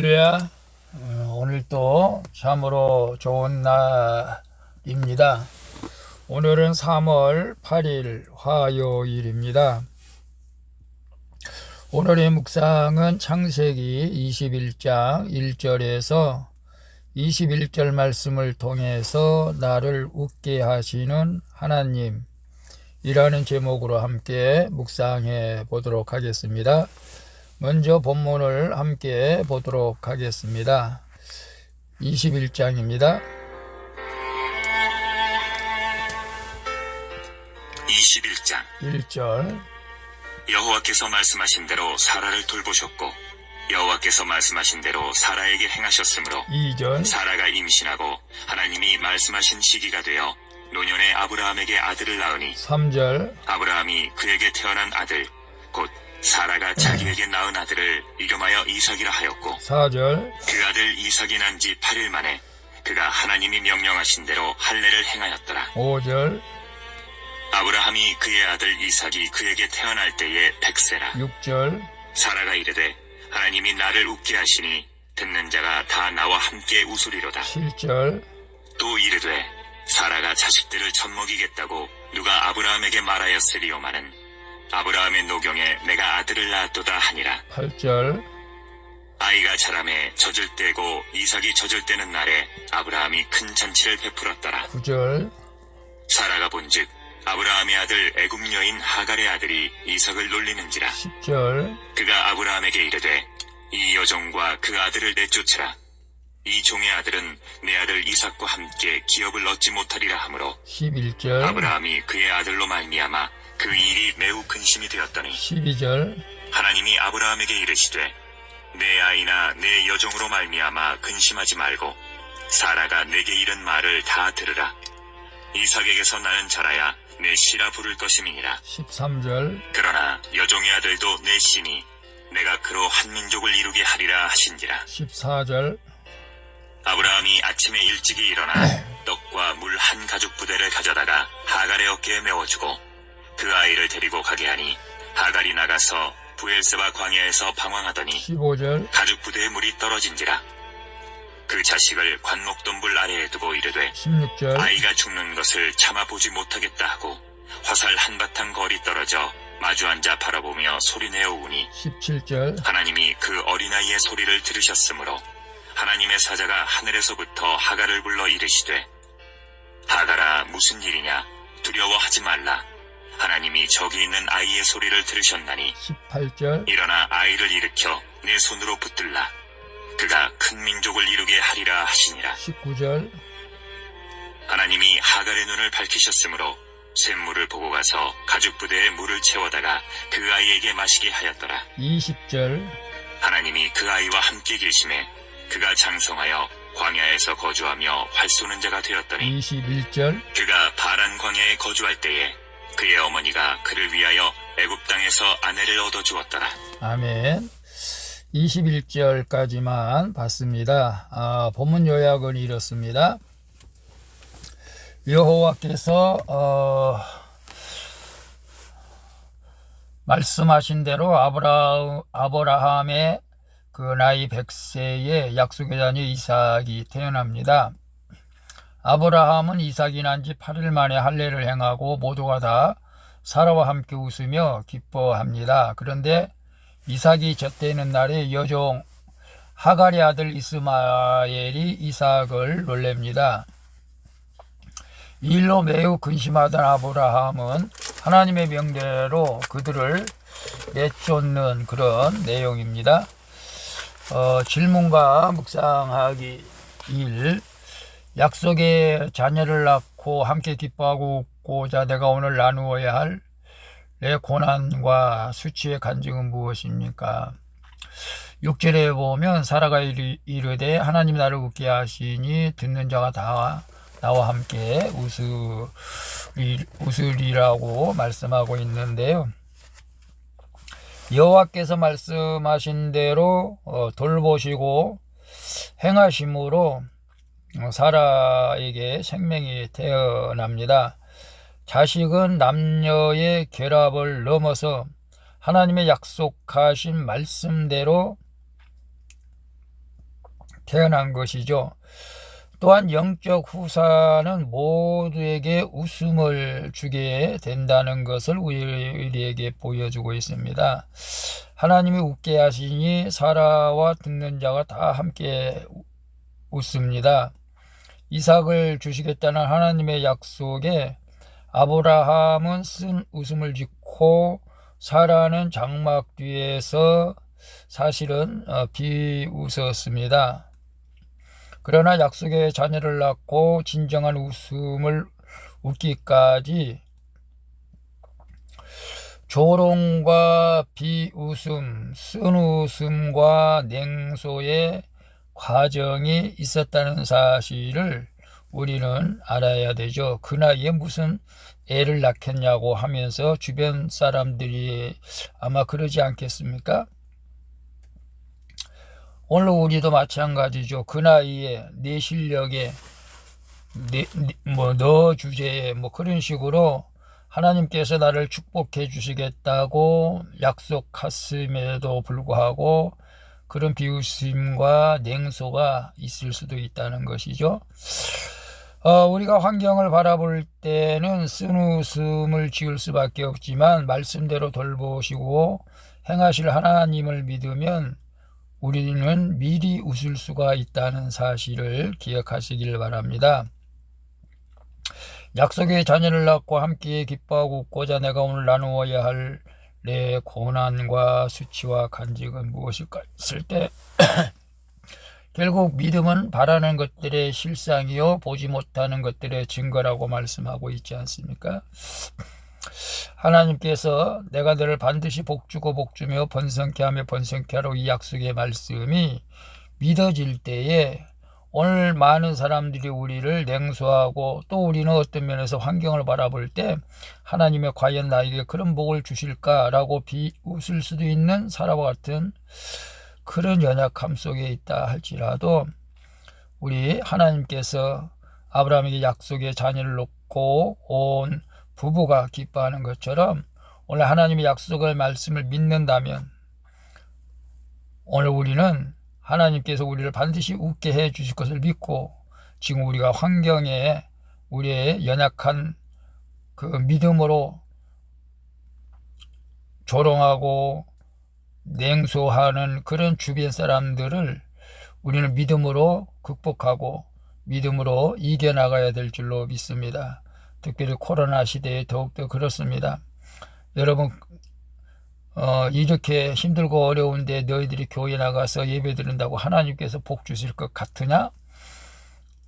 할렐루야. 오늘 또 참으로 좋은 날입니다. 오늘은 3월 8일 화요일입니다. 오늘의 묵상은 창세기 21장 1절에서 21절 말씀을 통해서 나를 웃게 하시는 하나님이라는 제목으로 함께 묵상해 보도록 하겠습니다. 먼저 본문을 함께 보도록 하겠습니다. 21장입니다. 21장 1절. 여호와께서 말씀하신 대로 사라를 돌보셨고 여호와께서 말씀하신 대로 사라에게 행하셨으므로 2절. 사라가 임신하고 하나님이 말씀하신 시기가 되어 노년에 아브라함에게 아들을 낳으니 3절. 아브라함이 그에게 태어난 아들 곧 사라가 자기에게 낳은 아들을 이름하여 이삭이라 하였고 4절. 그 아들 이삭이 난 지 8일 만에 그가 하나님이 명령하신 대로 할례를 행하였더라. 5절. 아브라함이 그의 아들 이삭이 그에게 태어날 때에 100세라. 6절. 사라가 이르되 하나님이 나를 웃게 하시니 듣는 자가 다 나와 함께 웃으리로다. 7절. 또 이르되 사라가 자식들을 젖먹이겠다고 누가 아브라함에게 말하였으리오마는 아브라함의 노경에 내가 아들을 낳았도다 하니라. 8절. 아이가 자라매 젖을 떼고 이삭이 젖을 떼는 날에 아브라함이 큰 잔치를 베풀었더라. 9절. 사라가 본즉 아브라함의 아들 애굽 여인 하갈의 아들이 이삭을 놀리는지라. 10절. 그가 아브라함에게 이르되 이 여종과 그 아들을 내쫓으라. 이 종의 아들은 내 아들 이삭과 함께 기업을 얻지 못하리라 하므로 11절. 아브라함이 그의 아들로 말미암아 그 일이 매우 근심이 되었더니 12절. 하나님이 아브라함에게 이르시되 내 아이나 내 여종으로 말미암아 근심하지 말고 사라가 내게 이른 말을 다 들으라. 이삭에게서 나는 자라야 내 씨라 부를 것임이니라. 13절. 그러나 여종의 아들도 내 씨니 내가 그로 한 민족을 이루게 하리라 하신지라. 14절. 아브라함이 아침에 일찍이 일어나 떡과 물 한 가죽 부대를 가져다가 하갈의 어깨에 메워주고 그 아이를 데리고 가게 하니 하갈이 나가서 부엘세바 광야에서 방황하더니 15절. 가죽 부대에 물이 떨어진지라. 그 자식을 관목돈불 아래에 두고 이르되 16절. 아이가 죽는 것을 참아 보지 못하겠다 하고 화살 한바탕 거리 떨어져 마주 앉아 바라보며 소리내어 우니 17절. 하나님이 그 어린아이의 소리를 들으셨으므로 하나님의 사자가 하늘에서부터 하갈을 불러 이르시되 하갈아 무슨 일이냐 두려워하지 말라. 하나님이 저기 있는 아이의 소리를 들으셨나니 18절. 일어나 아이를 일으켜 내 손으로 붙들라. 그가 큰 민족을 이루게 하리라 하시니라. 19절. 하나님이 하갈의 눈을 밝히셨으므로 샘물을 보고 가서 가죽 부대에 물을 채워다가 그 아이에게 마시게 하였더라. 20절. 하나님이 그 아이와 함께 계심에 그가 장성하여 광야에서 거주하며 활 쏘는 자가 되었더니 21절. 그가 바란 광야에 거주할 때에 그의 어머니가 그를 위하여 애굽 땅에서 아내를 얻어주었더라. 아멘. 21절까지만 봤습니다. 본문 요약은 이렇습니다. 여호와께서 말씀하신 대로 아브라함의 그 나이 100세에 약속의 자녀 이삭이 태어납니다. 아브라함은 이삭이 난 지 8일 만에 할례를 행하고 모두가 다 사라와 함께 웃으며 기뻐합니다. 그런데 이삭이 젖되는 날에 여종 하갈의 아들 이스마엘이 이삭을 놀랍니다. 이 일로 매우 근심하던 아브라함은 하나님의 명대로 그들을 내쫓는 그런 내용입니다. 질문과 묵상하기 1. 약속의 자녀를 낳고 함께 기뻐하고 웃고자 내가 오늘 나누어야 할 내 고난과 수치의 간증은 무엇입니까? 6절에 보면 사라가 이르되 하나님 나를 웃게 하시니 듣는 자가 다 나와 함께 웃으리라고 말씀하고 있는데요. 여호와께서 말씀하신 대로 돌보시고 행하심으로 사라에게 생명이 태어납니다. 자식은 남녀의 결합을 넘어서 하나님의 약속하신 말씀대로 태어난 것이죠. 또한 영적 후사는 모두에게 웃음을 주게 된다는 것을 우리에게 보여주고 있습니다. 하나님이 웃게 하시니 사라와 듣는 자가 다 함께 웃습니다. 이삭을 주시겠다는 하나님의 약속에 아브라함은 쓴 웃음을 짓고 사라는 장막 뒤에서 사실은 비웃었습니다. 그러나 약속의 자녀를 낳고 진정한 웃음을 웃기까지 조롱과 비웃음, 쓴웃음과 냉소의 과정이 있었다는 사실을 우리는 알아야 되죠. 그 나이에 무슨 애를 낳겠냐고 하면서 주변 사람들이 아마 그러지 않겠습니까? 오늘 우리도 마찬가지죠. 그 나이에 내 실력에 너 주제에 그런 식으로 하나님께서 나를 축복해 주시겠다고 약속했음에도 불구하고 그런 비웃음과 냉소가 있을 수도 있다는 것이죠. 우리가 환경을 바라볼 때는 쓴웃음을 지을 수밖에 없지만 말씀대로 돌보시고 행하실 하나님을 믿으면 우리는 미리 웃을 수가 있다는 사실을 기억하시길 바랍니다. 약속의 자녀를 낳고 함께 기뻐하고 웃고자 내가 오늘 나누어야 할 내 고난과 수치와 간직은 무엇일까 했을 때 결국 믿음은 바라는 것들의 실상이요 보지 못하는 것들의 증거라고 말씀하고 있지 않습니까? 하나님께서 내가 너를 반드시 복주고 복주며 번성케 하며 번성케 하라고 이 약속의 말씀이 믿어질 때에 오늘 많은 사람들이 우리를 냉소하고 또 우리는 어떤 면에서 환경을 바라볼 때 하나님의 과연 나에게 그런 복을 주실까라고 비웃을 수도 있는 사람과 같은 그런 연약함 속에 있다 할지라도 우리 하나님께서 아브라함에게 약속의 자녀를 놓고 온 부부가 기뻐하는 것처럼 오늘 하나님의 약속의 말씀을 믿는다면 오늘 우리는 하나님께서 우리를 반드시 웃게 해 주실 것을 믿고 지금 우리가 환경에 우리의 연약한 그 믿음으로 조롱하고 냉소하는 그런 주변 사람들을 우리는 믿음으로 극복하고 믿음으로 이겨나가야 될 줄로 믿습니다. 특별히 코로나 시대에 더욱더 그렇습니다. 여러분 이렇게 힘들고 어려운데 너희들이 교회 나가서 예배 드린다고 하나님께서 복 주실 것 같으냐?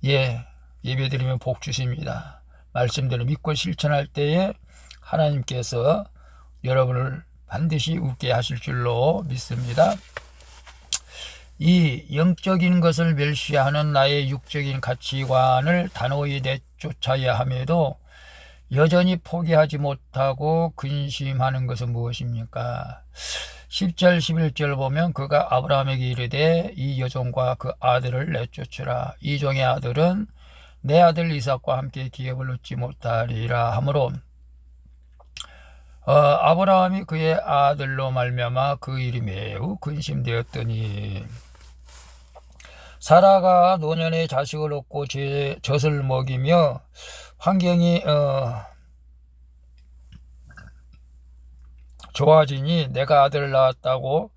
예, 예배 드리면 복 주십니다. 말씀대로 믿고 실천할 때에 하나님께서 여러분을 반드시 웃게 하실 줄로 믿습니다. 이 영적인 것을 멸시하는 나의 육적인 가치관을 단호히 내쫓아야 함에도 여전히 포기하지 못하고 근심하는 것은 무엇입니까? 10절 11절 보면 그가 아브라함에게 이르되 이 여종과 그 아들을 내쫓으라. 이 종의 아들은 내 아들 이삭과 함께 기업을 얻지 못하리라 하므로 아브라함이 그의 아들로 말미암아 그 일이 매우 근심되었더니 사라가 노년에 자식을 얻고 젖을 먹이며 환경이 좋아지니 내가 아들을 낳았다고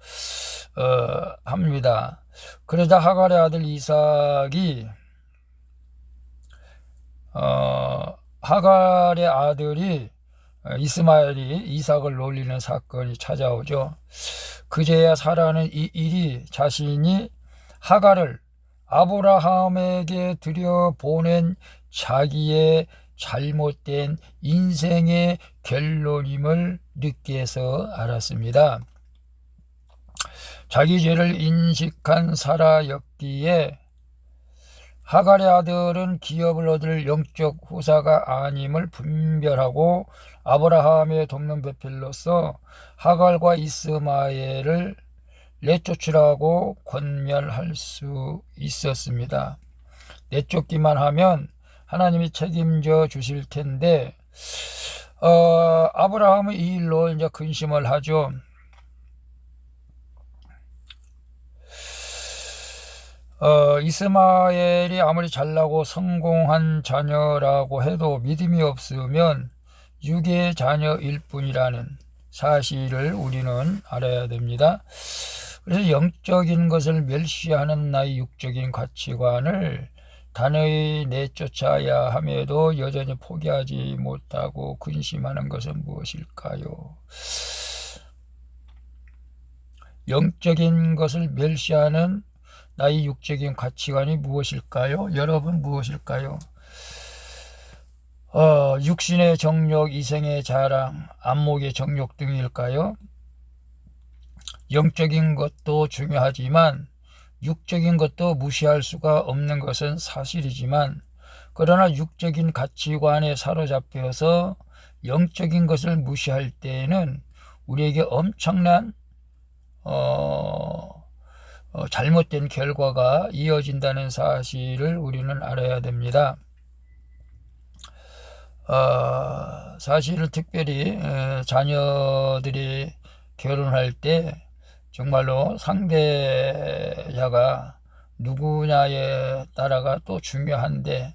합니다. 그러자 하갈의 아들 이삭이 하갈의 아들이 이스마엘이 이삭을 놀리는 사건이 찾아오죠. 그제야 사라는 이 일이 자신이 하갈을 아브라함에게 들여보낸 자기의 잘못된 인생의 결론임을 늦게서 알았습니다. 자기 죄를 인식한 사라였기에 하갈의 아들은 기업을 얻을 영적 후사가 아님을 분별하고 아브라함의 돕는 배필로서 하갈과 이스마엘을 내쫓으라고 권면할 수 있었습니다. 내쫓기만 하면 하나님이 책임져 주실 텐데 아브라함은 이 일로 이제 근심을 하죠. 이스마엘이 아무리 잘나고 성공한 자녀라고 해도 믿음이 없으면 육의 자녀일 뿐이라는 사실을 우리는 알아야 됩니다. 그래서 영적인 것을 멸시하는 나의 육적인 가치관을 단호히 내쫓아야 함에도 여전히 포기하지 못하고 근심하는 것은 무엇일까요? 영적인 것을 멸시하는 나의 육적인 가치관이 무엇일까요? 여러분 무엇일까요? 육신의 정욕, 이생의 자랑, 안목의 정욕 등일까요? 영적인 것도 중요하지만 육적인 것도 무시할 수가 없는 것은 사실이지만, 그러나 육적인 가치관에 사로잡혀서 영적인 것을 무시할 때에는 우리에게 엄청난 잘못된 결과가 이어진다는 사실을 우리는 알아야 됩니다. 사실은 특별히 자녀들이 결혼할 때 정말로 상대자가 누구냐에 따라가 또 중요한데,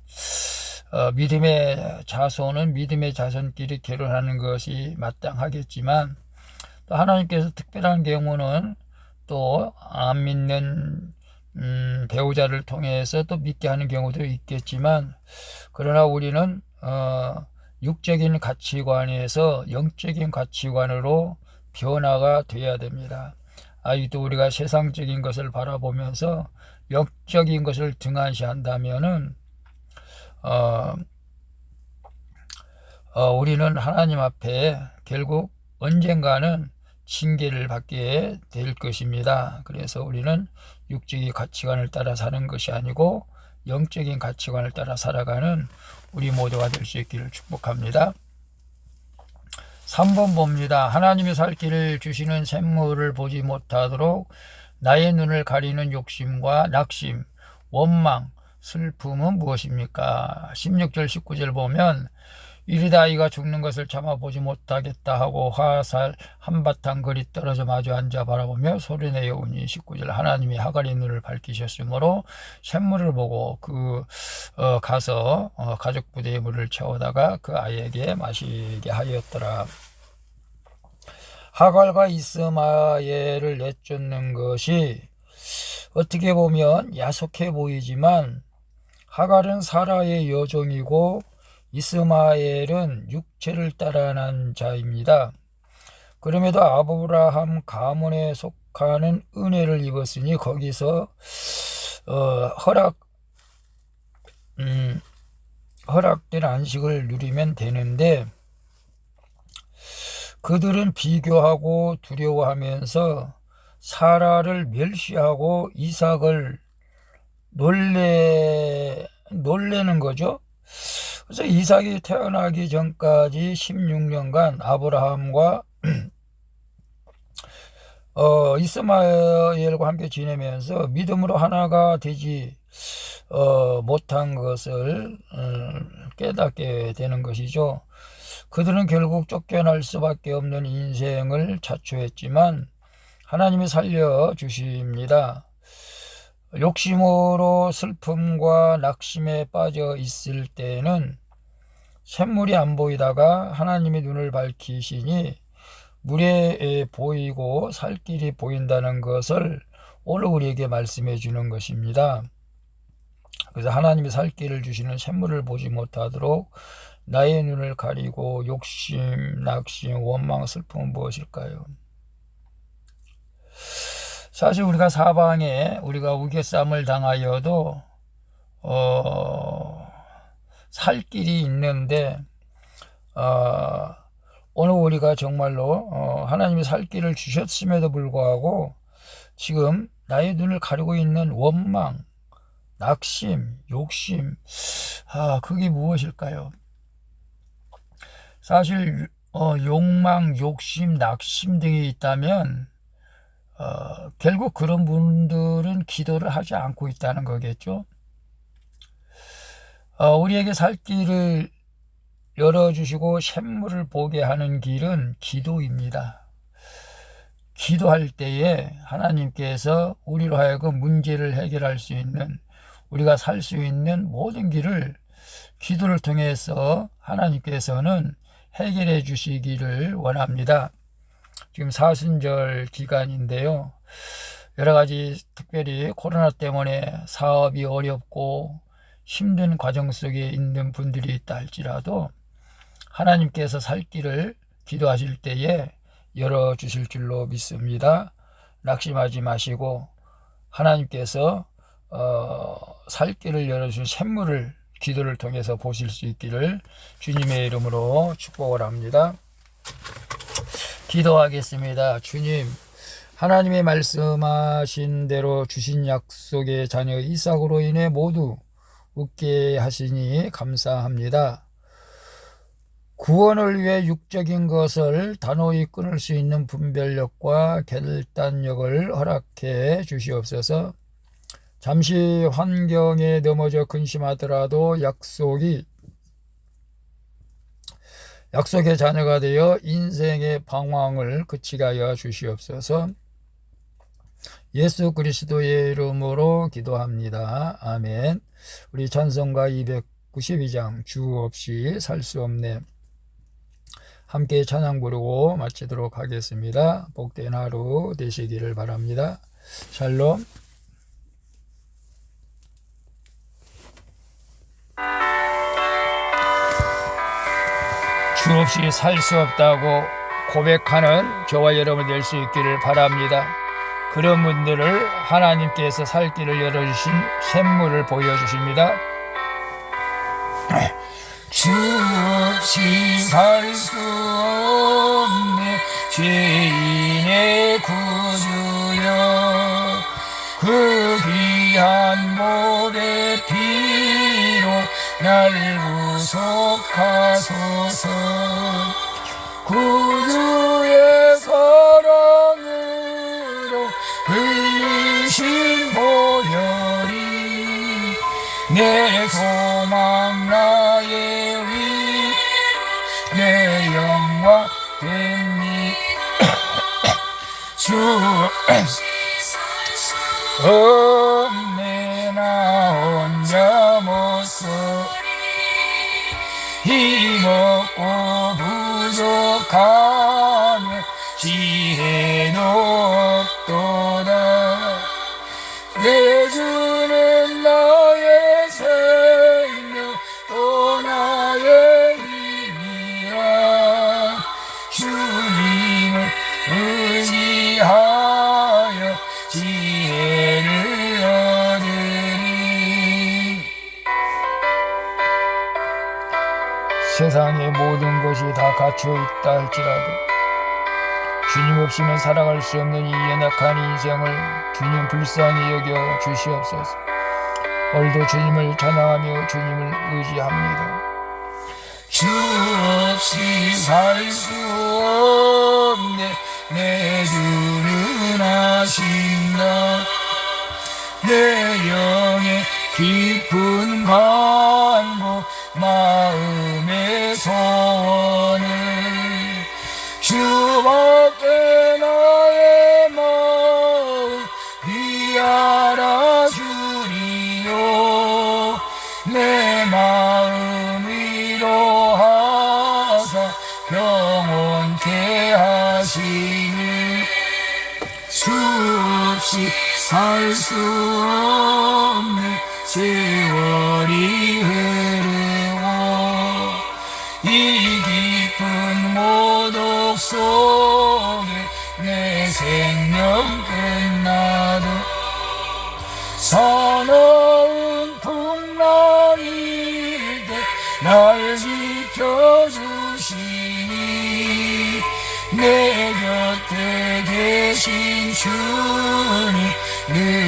믿음의 자손은 믿음의 자손끼리 결혼하는 것이 마땅하겠지만, 또 하나님께서 특별한 경우는 또 안 믿는 배우자를 통해서 또 믿게 하는 경우도 있겠지만, 그러나 우리는 육적인 가치관에서 영적인 가치관으로 변화가 돼야 됩니다. 아직도 우리가 세상적인 것을 바라보면서 영적인 것을 등한시한다면은 우리는 하나님 앞에 결국 언젠가는 징계를 받게 될 것입니다. 그래서 우리는 육적인 가치관을 따라 사는 것이 아니고 영적인 가치관을 따라 살아가는 우리 모두가 될 수 있기를 축복합니다. 3번 봅니다. 하나님이 살 길을 주시는 샘물을 보지 못하도록 나의 눈을 가리는 욕심과 낙심, 원망, 슬픔은 무엇입니까? 16절 19절 보면, 이리다 아이가 죽는 것을 참아보지 못하겠다 하고 화살 한바탕 거리 떨어져 마주 앉아 바라보며 소리내어 우니. 19절 하나님이 하갈의 눈을 밝히셨으므로 샘물을 보고 가서 가족 부대에 물을 채우다가 그 아이에게 마시게 하였더라. 하갈과 이스마엘을 내쫓는 것이 어떻게 보면 야속해 보이지만, 하갈은 사라의 여종이고 이스마엘은 육체를 따라 난 자입니다. 그럼에도 아브라함 가문에 속하는 은혜를 입었으니 거기서 허락된 안식을 누리면 되는데, 그들은 비교하고 두려워하면서 사라를 멸시하고 이삭을 놀래는 거죠. 그래서 이삭이 태어나기 전까지 16년간 아브라함과 이스마엘과 함께 지내면서 믿음으로 하나가 되지 못한 것을 깨닫게 되는 것이죠. 그들은 결국 쫓겨날 수밖에 없는 인생을 자초했지만 하나님이 살려주십니다. 욕심으로 슬픔과 낙심에 빠져 있을 때는 샘물이 안 보이다가 하나님이 눈을 밝히시니 물에 보이고 살 길이 보인다는 것을 오늘 우리에게 말씀해 주는 것입니다. 그래서 하나님이 살 길을 주시는 샘물을 보지 못하도록 나의 눈을 가리고 욕심, 낙심, 원망, 슬픔은 무엇일까요? 사실 우리가 사방에 우리가 우겨쌈을 당하여도 살 길이 있는데, 오늘 우리가 정말로 하나님이 살 길을 주셨음에도 불구하고 지금 나의 눈을 가리고 있는 원망, 낙심, 욕심, 그게 무엇일까요? 사실 욕망, 욕심, 낙심 등이 있다면 결국 그런 분들은 기도를 하지 않고 있다는 거겠죠. 우리에게 살 길을 열어주시고 샘물을 보게 하는 길은 기도입니다. 기도할 때에 하나님께서 우리로 하여금 문제를 해결할 수 있는, 우리가 살 수 있는 모든 길을 기도를 통해서 하나님께서는 해결해 주시기를 원합니다. 지금 사순절 기간인데요. 여러 가지 특별히 코로나 때문에 사업이 어렵고 힘든 과정 속에 있는 분들이 있다 할지라도 하나님께서 살 길을 기도하실 때에 열어주실 줄로 믿습니다. 낙심하지 마시고 하나님께서 살 길을 열어주신 샘물을 기도를 통해서 보실 수 있기를 주님의 이름으로 축복을 합니다. 기도하겠습니다. 주님, 하나님의 말씀하신 대로 주신 약속의 자녀 이삭으로 인해 모두 웃게 하시니 감사합니다. 구원을 위해 육적인 것을 단호히 끊을 수 있는 분별력과 결단력을 허락해 주시옵소서. 잠시 환경에 넘어져 근심하더라도 약속의 자녀가 되어 인생의 방황을 그치게 하여 주시옵소서. 예수 그리스도의 이름으로 기도합니다. 아멘. 우리 찬송가 292장 주 없이 살 수 없네, 함께 찬양 부르고 마치도록 하겠습니다. 복된 하루 되시기를 바랍니다. 샬롬. 주 없이 살 수 없다고 고백하는 저와 여러분 될 수 있기를 바랍니다. 그런 분들을 하나님께서 살 길을 열어주신 샘물을 보여주십니다. 주 없이 살 수 없네, 죄인의 구주여. 그 귀한 몸의 피로 날 구속하소서. 구주의 사랑으로 흘리신 보혈이 내 소망, 나의 위, 내 영광 됩니다. 주 없네, 나 혼자 못서 힘없고 부족하며 지혜도 없도다. 내 주는 나의 생명 또 나의 힘이라. 주님을 의지하여 지혜를 얻으리. 세상의 모든 것이 다 갖추어 있다 할지라도 주님 없이는 살아갈 수 없는 이 연약한 인생을 주님 불쌍히 여겨 주시옵소서. 오늘도 주님을 찬양하며 주님을 의지합니다. 주 없이 살 수 없네, 내 주는 아신다. 내 영의 깊은 간구, 마음의 소원을 주밖에 나의 마음이 알아주리요. 내 마음 위로하사 평온케 하시니 주 없이 살 수 없네, 세월이 흐르고 이 깊은 모독 속에 내 생명 끝나도 사나운 풍랑일 때 날 지켜주시니 내 곁에 계신 주님 늘